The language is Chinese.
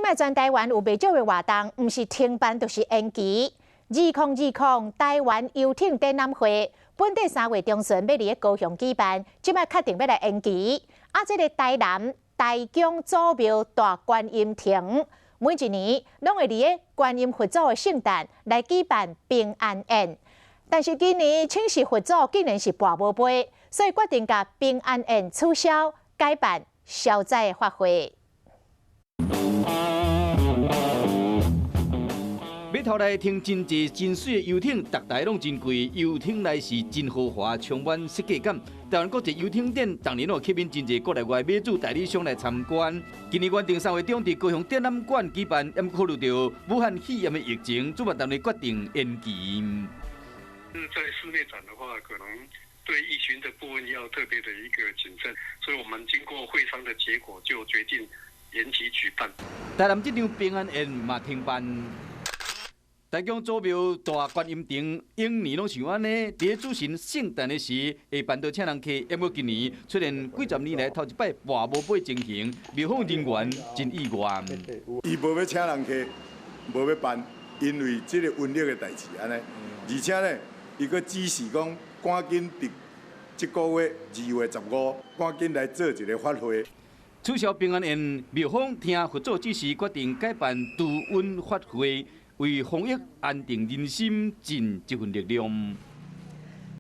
摆全台湾有袂少的活动，毋是停办就是延期。2020台湾游艇展览会本地3月中旬要伫高雄举办，即摆确定要来延期。这个台南台江祖庙大观音亭，每一年拢会伫观音佛祖的圣诞来举办平安宴。但是今年请示佛祖竟然是跋无杯，所以决定甲平安宴取消，改办消灾的法会。码头内停真济真水的游艇，逐台拢真贵，游艇内是真豪华，充满设计感。台湾国际游艇展当年吸引真济国内外买主代理商来参观。今年原定3月中伫高雄展览馆举办，因考虑到武汉肺炎的疫情，主办单位决定延期。在室内展的话，可能对疫情的部分要特别的一个谨慎，所以我们经过会商的结果，就决定延期举办。台南这场平安宴嘛停办。台江祖庙大观音亭，永年拢像安尼，伫主神圣诞的时，会办到请人客。也无今年出现几十年来头一摆跋无杯情形，庙方人员真意外。伊无要请人客，无要办，因为这个瘟疫的代志安尼，而且呢，伊佫指示讲赶紧伫这个月2月15，赶紧来做一个法会。取消平安宴，庙方听佛祖指示，决定改办度瘟法会。为防疫安定人心尽一份力量。